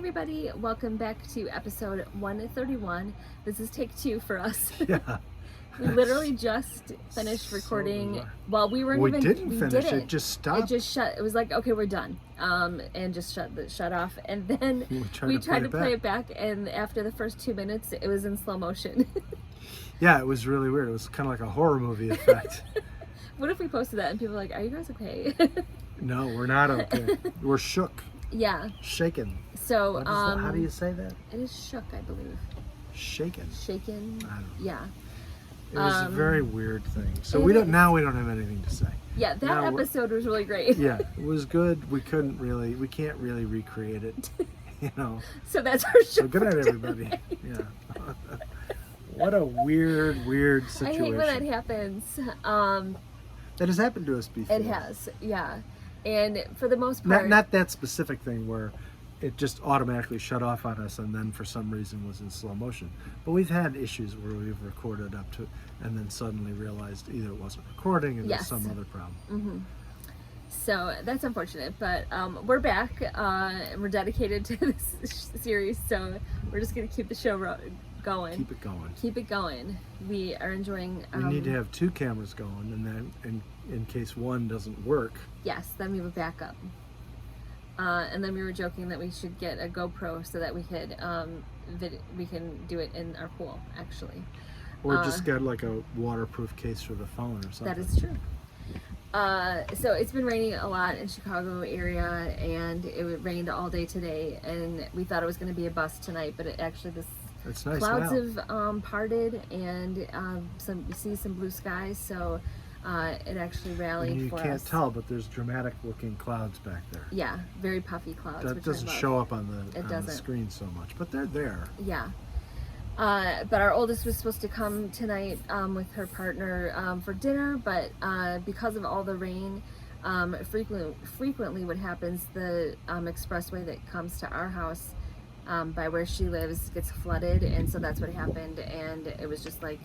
everybody, welcome back to episode 131. This is take two for us. Yeah. We literally just finished recording. bizarre. Well, we weren't We even. didn't we finish. didn't. It just stopped. It just shut. It was like, okay, we're done. And just shut off. And then We tried to play it back. And after the first 2 minutes, it was in slow motion. Yeah, it was really weird. It was kind of like a horror movie effect. What if we posted that and people were like, are you guys okay? No, we're not okay. We're shook, Yeah. shaken. So What is that? How do you say that? It is shook, I believe. Shaken. Shaken. I don't know. Yeah. It was a very weird thing. So it we don't is. now. We don't have anything to say. Yeah, that Now we're- episode was really great. Yeah, it was good. We can't really recreate it. You know. So that's our show. So good night, for everybody. today. Yeah. What a weird I situation. hate when that happens. That has happened to us before. It has, yeah. And for the most part, Not that specific thing where it just automatically shut off on us and then for some reason was in slow motion. But we've had issues where we've recorded up to and then suddenly realized either it wasn't recording or Yes. there's some other problem. so that's unfortunate. But we're back, and we're dedicated to this series. So we're just gonna keep the show going. Keep it going. Keep it going. We are enjoying. We need to have two cameras going, and then in case one doesn't work. Yes, then we have a backup. And then we were joking that we should get a GoPro so that we could we can do it in our pool, actually. Or just get like a waterproof case for the phone or something. That is true. So it's been raining a lot in Chicago area, and it rained all day today, and we thought it was going to be a bust tonight, but it actually It's nice clouds now. have parted, and we see some blue skies, so it actually rallied And you for can't us. tell, but there's dramatic looking clouds back there. Yeah, very puffy clouds. That which doesn't I love. show up on the doesn't. screen so much, but they're there. Yeah. But our oldest was supposed to come tonight with her partner for dinner, but because of all the rain, frequently what happens, the expressway that comes to our house by where she lives gets flooded, and so that's what happened, and it was just like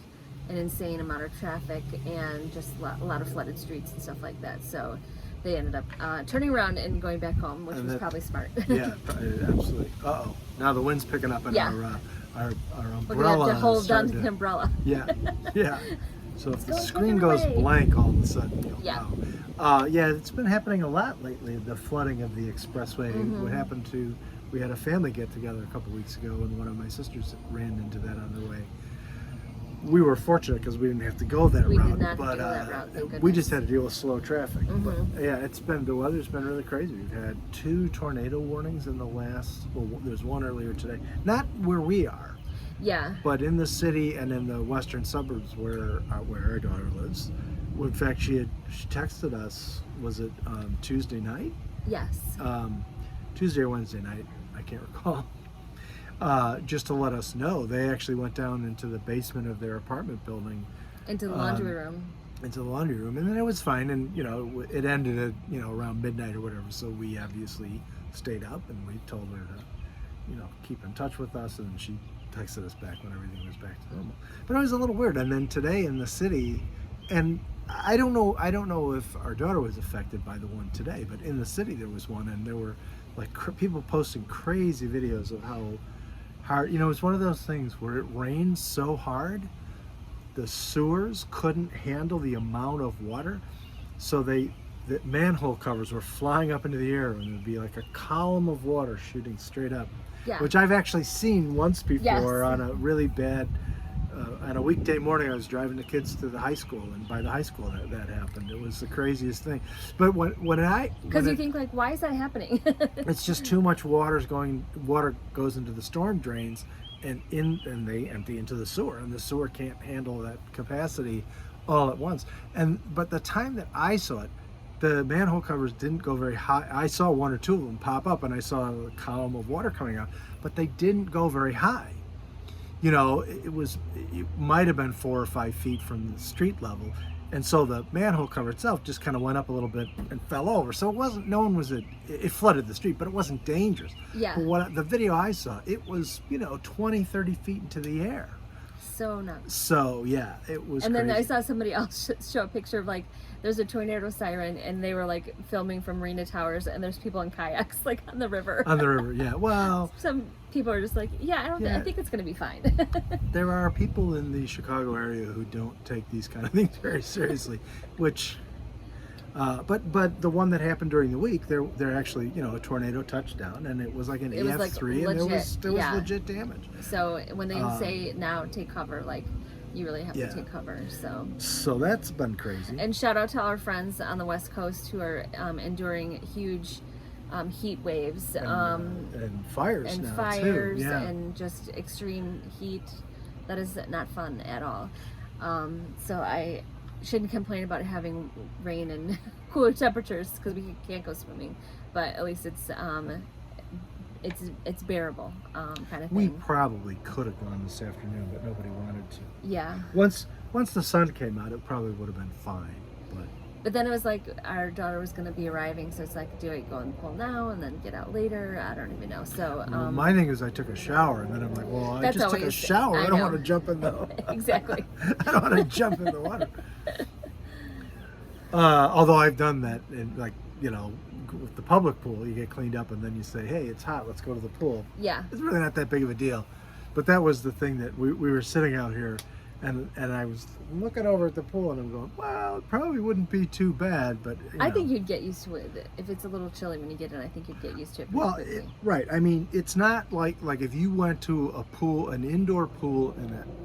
an insane amount of traffic and just a lot of flooded streets and stuff like that. So they ended up turning around and going back home, which And was that- probably smart. Yeah, absolutely. Uh-oh. Now the wind's picking up and Yeah. our We're umbrella gonna have to hold is down to starting the umbrella. Yeah, yeah. So if the going screen the goes way. blank all of a sudden, you'll Yeah. know. Yeah, it's been happening a lot lately, the flooding of the expressway. Mm-hmm. What happened to, we had a family get together a couple weeks ago, and one of my sisters ran into that on their way. We were fortunate because we didn't have to go that We did route, not have but to go that route, thank we goodness. just had to deal with slow traffic. But Mhm. yeah, the weather's been really crazy. We've had 2 tornado warnings in the last, well, there's one earlier today. Not where we are, Yeah. but in the city and in the western suburbs where our daughter lives. In fact, she texted us, was it Tuesday night? Yes. Tuesday or Wednesday night, I can't recall. Just to let us know, they actually went down into the basement of their apartment building, Into the laundry room. into the laundry room, and then it was fine. And it ended at around midnight or whatever. So we obviously stayed up, and we told her to keep in touch with us, and she texted us back when everything was back to normal. But it was a little weird. And then today in the city, and I don't know if our daughter was affected by the one today, but in the city there was one, and there were like people posting crazy videos of how hard. It's one of those things where it rains so hard, the sewers couldn't handle the amount of water, so the manhole covers were flying up into the air, and there'd be like a column of water shooting straight up. Yeah. Which I've actually seen once before. Yes. On a really bad, on a weekday morning. I was driving the kids to the high school, and by the high school that happened. It was the craziest thing. But Because you think like, why is that happening? it's just too much water goes into the storm drains, and they empty into the sewer, and the sewer can't handle that capacity all at once. But the time that I saw it, the manhole covers didn't go very high. I saw 1 or 2 of them pop up, and I saw a column of water coming out, but they didn't go very high. It might have been 4 or 5 feet from the street level, and so the manhole cover itself just kind of went up a little bit and fell over. So it wasn't. It flooded the street, but it wasn't dangerous. Yeah. But the video I saw, it was 20, 30 feet into the air. So nuts. So yeah, it was. And then I crazy. saw somebody else show a picture of like there's a tornado siren, and they were like filming from Marina Towers, and there's people in kayaks like on the river. On the river, yeah. Well, Some people are just like, yeah, I don't. Yeah. I think it's gonna be fine. there are people in the Chicago area who don't take these kind of things very seriously, which. But the one that happened during the week, there actually, a tornado touched down, and it was like an It was, like, EF3, and legit, there was yeah. legit damage. So when they say now take cover, like you really have Yeah. to take cover. So that's been crazy. And shout out to our friends on the West Coast who are enduring huge heat waves and fires and now fires too. Yeah. and just extreme heat. That is not fun at all. So I shouldn't complain about having rain and cooler temperatures because we can't go swimming, but at least it's bearable kind of thing. We probably could have gone this afternoon, but nobody wanted to. Yeah. Once the sun came out, it probably would have been fine. But then it was like our daughter was going to be arriving, so it's like, do I go in the pool now and then get out later? I don't even know. So Well, my thing is, I took a shower, and then I'm like, well, I That's just took a always- shower. I I don't know. want to jump in the. Exactly. I don't want to jump in the water. Although I've done that, and with the public pool, you get cleaned up, and then you say, hey, it's hot. Let's go to the pool. Yeah. It's really not that big of a deal. But that was the thing that we were sitting out here, and I was looking over at the pool, and I'm going, well, it probably wouldn't be too bad, but I think you'd get used to it. If it's a little chilly when you get in, I think you'd get used to it. pretty Well, quickly. right. I mean, it's not like if you went to a pool, an indoor pool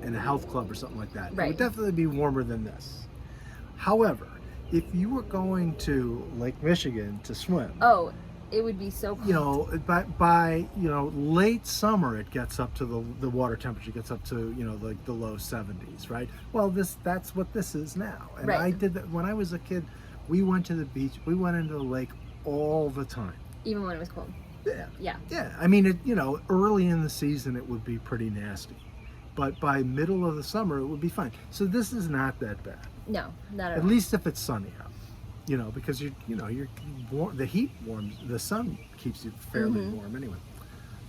in a health club or something like that. It Right. would definitely be warmer than this. However, if you were going to Lake Michigan to swim, Oh, it would be so cold. by late summer, it gets up to the water temperature gets up to like the low 70s, right? Well, that's what this is now. And Right. I did that when I was a kid. We went to the beach. We went into the lake all the time. Even when it was cold. Yeah. Yeah. Yeah, I mean, early in the season it would be pretty nasty, but by middle of the summer it would be fine. So this is not that bad, No, not at at all. least if it's sunny out. Because you're warm, the heat warms, the sun keeps you fairly warm anyway.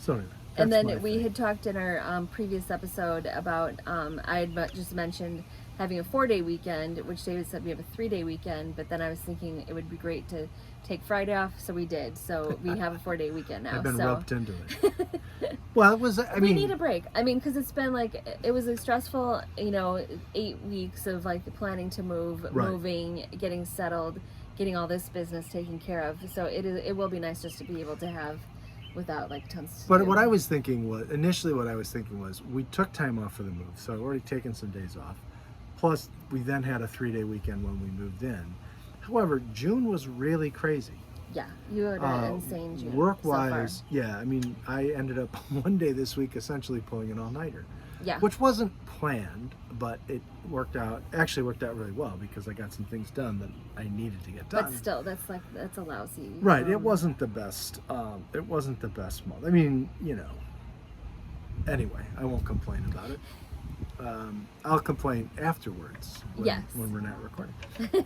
So anyway, And that's then my we thing. had talked in our previous episode about I had just mentioned having a 4-day weekend, which David said we have a 3-day weekend. But then I was thinking it would be great to take Friday off, so we did. So we have a 4-day weekend now. I've been so roped into it. Well, it was. I we mean, need a break. I mean, because it's been like it was a stressful, 8 weeks of like planning to move, Right. moving, getting settled, getting all this business taken care of. So it will be nice just to be able to have without like tons. To But do. what I was thinking was we took time off for the move, so I've already taken some days off. Plus, we then had a 3-day weekend when we moved in. However, June was really crazy. Yeah, you had an insane June. Work-wise, so far. yeah. I mean, I ended up one day this week essentially pulling an all-nighter, Yeah. which wasn't planned, but it worked out really well because I got some things done that I needed to get done. But still, that's a lousy. Right. It wasn't the best. It wasn't the best month. I mean, Anyway, I won't complain about it. I'll complain afterwards Yes. when we're not recording.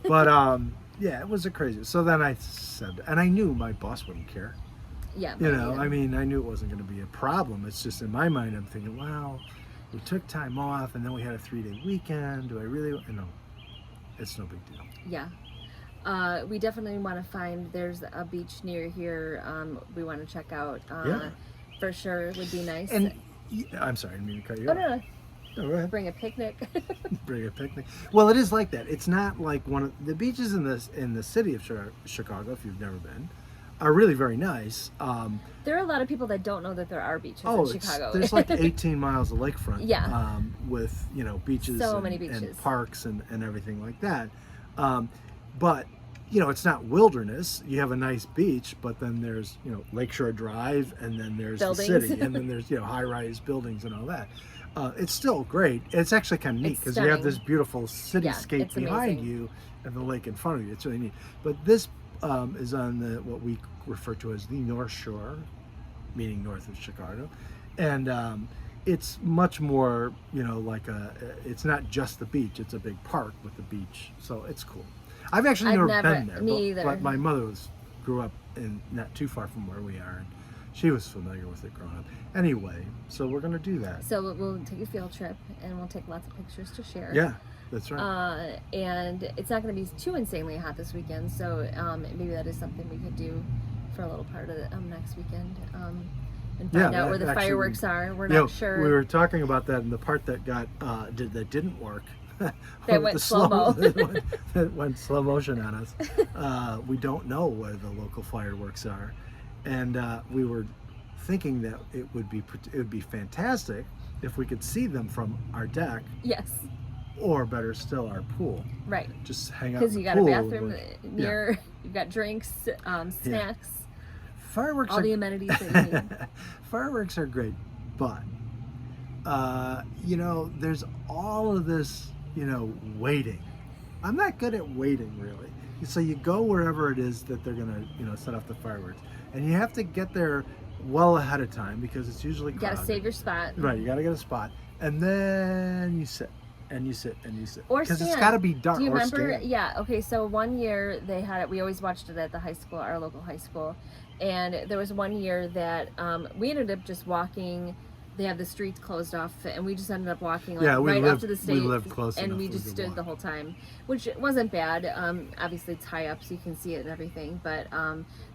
But yeah, it was a crazy. So then I said, and I knew my boss wouldn't care. Yeah. I mean, I knew it wasn't going to be a problem. It's just in my mind, I'm thinking, well, we took time off and then we had a 3-day weekend. Do I really? It's no big deal. Yeah. We definitely want to find. There's a beach near here. We want to check out. Yeah. For sure, would be nice. And I'm sorry, I didn't mean to cut you oh off. no, No, go ahead. bring a picnic. Bring a picnic. Well, it is like that. It's not like one of the beaches in the city of Chicago. If you've never been, are really very nice. There are a lot of people that don't know that there are beaches in Chicago. There's like 18 miles of lakefront. Yeah. With beaches. So and, many beaches. and parks and everything like that. But it's not wilderness. You have a nice beach, but then there's Lakeshore Drive, and then there's Buildings. the city, and then there's high-rise buildings and all that. It's still great. It's actually kind of neat It's because you have stunning. this beautiful cityscape it's behind amazing. you and the lake in front of you. It's really neat. But this is on what we refer to as the North Shore, meaning north of Chicago, and it's much more like it's not just the beach. It's a big park with the beach, so it's cool. I've actually I've never been there, me but, either. but my mother grew up in not too far from where we are, and she was familiar with it growing up. Anyway, so we're gonna do that. So we'll take a field trip and we'll take lots of pictures to share. Yeah. That's right. And it's not going to be too insanely hot this weekend, so maybe that is something we could do for a little part of the, next weekend, and find out where the actually, fireworks are. We're you know, not sure. We were talking about that, and the part that got that didn't work. That went slow-mo. that went slow motion on us. We don't know where the local fireworks are, and we were thinking that it would be fantastic if we could see them from our deck, Yes, or better still, our pool. right. Just hang out. Because in you the got a pool bathroom with- near, you've got drinks, snacks, Fireworks all are the amenities that you need. fireworks are great, but there's all of this, waiting. I'm not good at waiting, really. So you go wherever it is that they're gonna, set off the fireworks, and you have to get there well ahead of time because it's usually You crowded. got to save your spot. Right, you got to get a spot, and then you sit, and you sit, and you sit. Or because it's stand. got to be dark. Do you or remember? stand. Yeah. Okay. So one year they had it. We always watched it at the high school, our local high school, and there was one year that we ended up just walking. They have the streets closed off, and we just ended up walking Yeah, we right lived- up to the we stage, lived close and enough we we just could stood walk. the whole time, which wasn't bad. Obviously it's high up, so you can see it and everything. But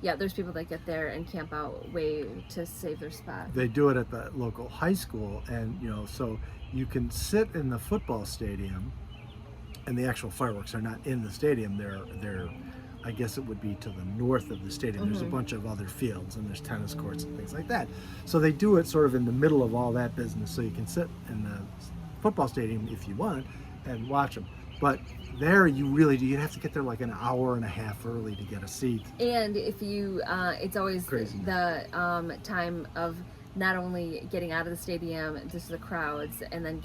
yeah, there's people that get there and camp out way to save their spot. They do it at the local high school, and so you can sit in the football stadium, and the actual fireworks are not in the stadium. They're I guess it would be to the north of the stadium. There's a bunch of other fields, and there's tennis courts and things like that. So they do it sort of in the middle of all that business, so you can sit in the football stadium if you want and watch them. But there you really do. You have to get there like an hour and a half early to get a seat. And if you, it's always Crazy. the time of not only getting out of the stadium, just the crowds, and then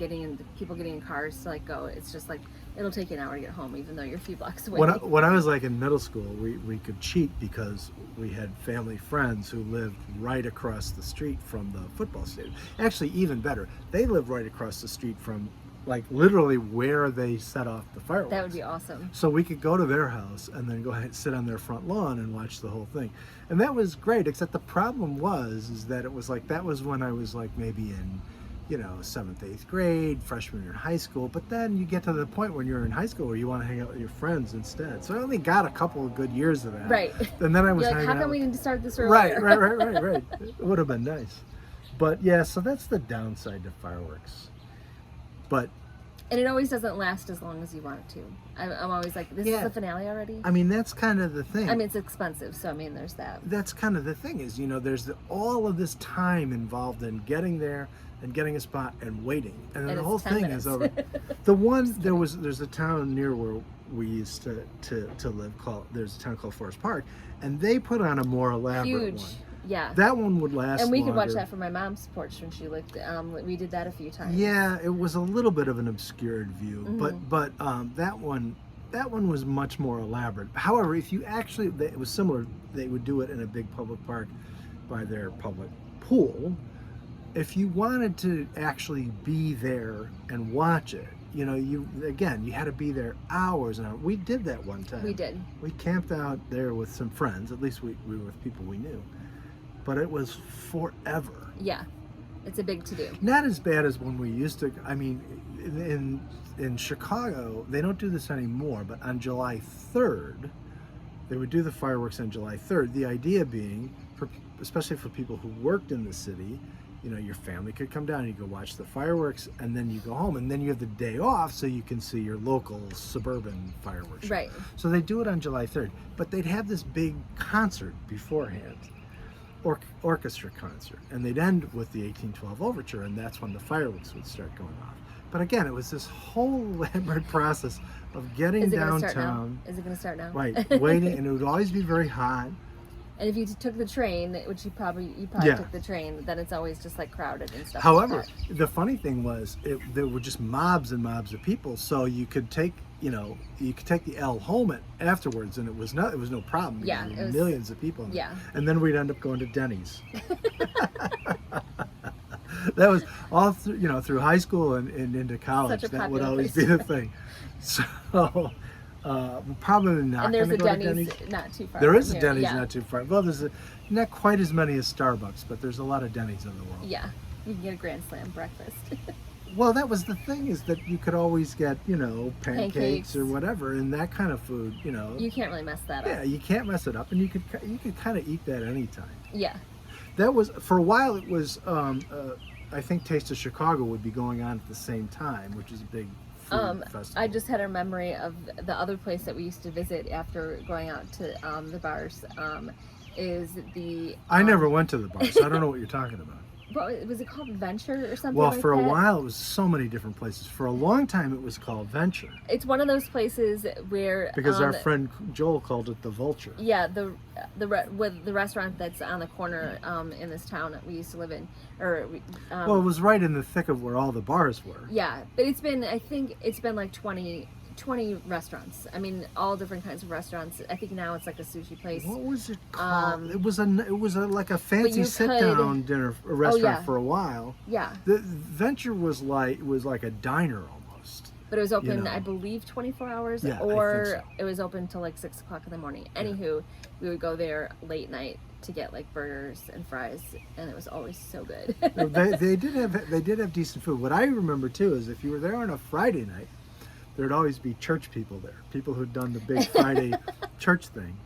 people getting in cars to go. It's just like it'll take you an hour to get home, even though you're a few blocks away. When I was like in middle school, we could cheat because we had family friends who lived right across the street from the football stadium. Actually, even better, they lived right across the street from literally where they set off the fireworks. That would be awesome. So we could go to their house and then go ahead and sit on their front lawn and watch the whole thing. And that was great, except the problem is that it was that was when I was maybe in, 7th, 8th grade, freshman year in high school. But then you get to the point when you're in high school where you want to hang out with your friends instead. So I only got a couple of good years of that. Right. And then I was You're hanging how out come we with- need to start this Right. earlier? It would have been nice. But yeah, so that's the downside to fireworks. But And it always doesn't last as long as you want it to. I'm always like, this is Yeah. the finale already? I mean, that's kind of the thing. I mean, it's expensive, so there's that. That's kind of the thing is, there's all of this time involved in getting there and getting a spot and waiting. And then And the it's whole 10 thing minutes. is over. There's a town near where we used to live there's a town called Forest Park, and they put on a more elaborate Huge. one. Yeah. That one would last And we could watch longer. that from my mom's porch when she lived. We did that a few times. Yeah, it was a little bit of an obscured view, Mm-hmm. but that one was much more elaborate. However, if you it was similar. They would do it in a big public park by their public pool. If you wanted to actually be there and watch it, you had to be there hours and hours. We did that one time. We did. We camped out there with some friends. At least we were with people we knew. But it was forever. Yeah. It's a big to do. Not as bad as when we used to. I mean, in Chicago, they don't do this anymore, but on July 3rd, they would do the fireworks on July 3rd. The idea being, especially for people who worked in the city, your family could come down and you go watch the fireworks, and then you go home, and then you have the day off so you can see your local suburban fireworks show. Right. So they do it on July 3rd, but they'd have this big concert beforehand. Orchestra concert, and they'd end with the 1812 overture, and that's when the fireworks would start going off. But again, it was this whole elaborate process of getting Is it going to downtown, start now? Is it going to start now? right, waiting, and it would always be very hot. And if you took the train, which you probably Yeah. took the train, then it's always just crowded and stuff. However, like that. the funny thing was, there were just mobs and mobs of people, so you could take the L home afterwards, and it was no problem. Yeah, There it were was- millions of people. yeah. And then we'd end up going to Denny's. That was all through high school and into college. Such a That would popular always place be to the thing. So probably not. And there's gonna a go to Denny's not too far. There from is a here. Denny's Yeah. not too far. Well, there's not quite as many as Starbucks, but there's a lot of Denny's in the world. Yeah. You can get a Grand Slam breakfast. Well, that was the thing, is that you could always get, pancakes Pancakes. or whatever, and that kind of food, You can't really mess that yeah, up. you can't mess it up, and you could kind of eat that anytime. Yeah. That was, for a while, it was, I think Taste of Chicago would be going on at the same time, which is a big food festival. I just had a memory of the other place that we used to visit after going out to the bars. Is the I never went to the bar, so I don't know what you're talking about. what was it called, Venture or something? Well, like for a that? while, it was so many different places. For a long time, it was called Venture, It's one of those places where because our friend Joel called it the Vulture. yeah, with the restaurant that's on the corner in this town that we used to live in, or Well, it was right in the thick of where all the bars were. yeah, but I think it's been like 20 restaurants. I mean, all different kinds of restaurants. I think now it's like a sushi place. What was it called? It was like a fancy you sit-down dinner restaurant yeah. for a while. Yeah, The Venture was like a diner almost. but it was open, know. I believe, 24 hours, Yeah, I or think so. it was open till like 6 o'clock in the morning. Anywho, we would go there late night to get like burgers and fries, and it was always so good. They did have decent food. What I remember too is if you were there on a Friday night, there'd always be church people there. People who'd done the big Friday church thing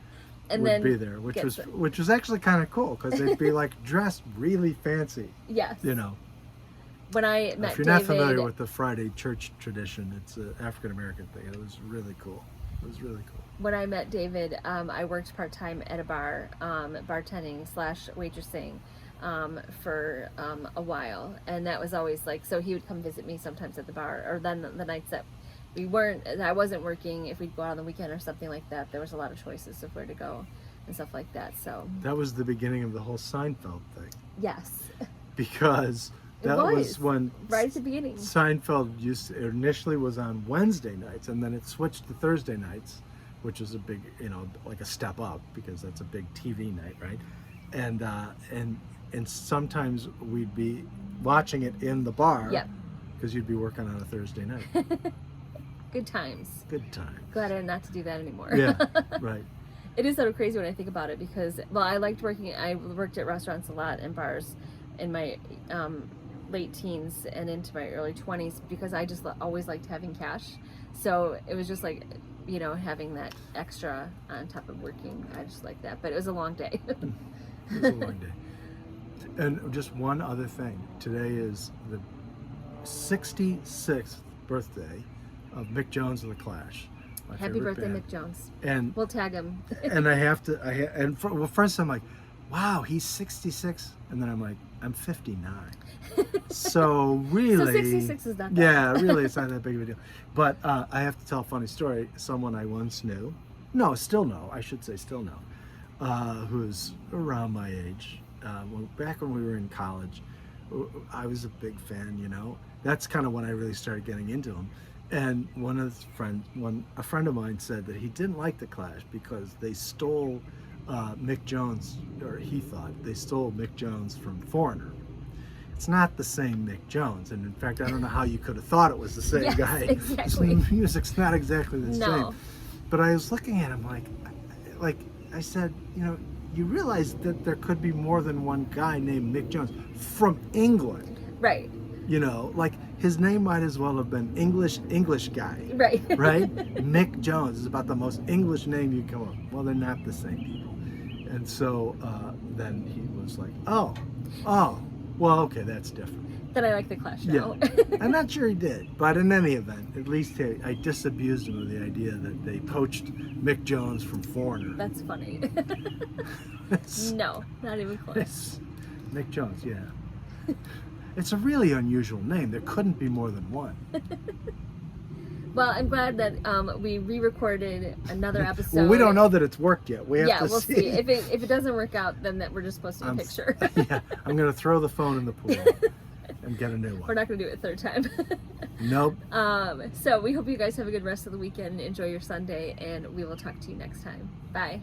And would then be there, which get was some- which was actually kind of cool, because they'd be like dressed really fancy. Yes. When I met If you're David, not familiar with the Friday church tradition, it's an African American thing. It was really cool. when I met David, I worked part time at a bar, bartending / waitressing, for a while, and that was always like, so he would come visit me sometimes at the bar, or then the nights that I wasn't working, if we'd go out on the weekend or something like that, there was a lot of choices of where to go and stuff like that. So That was the beginning of the whole Seinfeld thing, yes, because that was when right at the beginning. Seinfeld initially was on Wednesday nights, and then it switched to Thursday nights, which was a big, like a step up, because that's a big TV night, right? And sometimes we'd be watching it in the bar, Yep. because you'd be working on a Thursday night. Good times. Good time. Glad I not to do that anymore. Yeah, right. It is sort of crazy when I think about it, because, well, I worked at restaurants a lot and bars in my late teens and into my early 20s, because I just always liked having cash. So it was just like, having that extra on top of working. I just like that. But it was a long day. It was a long day. And just one other thing. Today is the 66th birthday of Mick Jones of the Clash. My Happy favorite birthday, band. Mick Jones. And We'll tag him. and I have to, first I'm like, wow, he's 66, and then I'm like, I'm 59. So really, So 66 is not that yeah, really, it's not that big of a deal. But I have to tell a funny story. Someone I once knew, still know, who's around my age. Back when we were in college, I was a big fan. That's kind of when I really started getting into him. And a friend of mine said that he didn't like the Clash because they stole Mick Jones, or he thought they stole Mick Jones from Foreigner. It's not the same Mick Jones, and in fact, I don't know how you could have thought it was the same Yes, guy. exactly. The music's not exactly the No. same. But I was looking at him like I said, you realize that there could be more than one guy named Mick Jones from England. Right. Like his name might as well have been English guy. Right. Right? Mick Jones is about the most English name you come up. Well, they're not the same people. And so then he was like, oh, well, okay, that's different. Then I like the Clash now. Yeah. I'm not sure he did, but in any event, at least I disabused him of the idea that they poached Mick Jones from Foreigner. That's funny. It's- No, not even close. it's Mick Jones, yeah. It's a really unusual name. There couldn't be more than one. Well, I'm glad that we re-recorded another episode. Well, we don't know that it's worked yet. We have Yeah, to we'll see. see. If it doesn't work out, then we're just posting a picture. Yeah, I'm going to throw the phone in the pool and get a new one. We're not going to do it a third time. Nope. So we hope you guys have a good rest of the weekend. Enjoy your Sunday, and we will talk to you next time. Bye.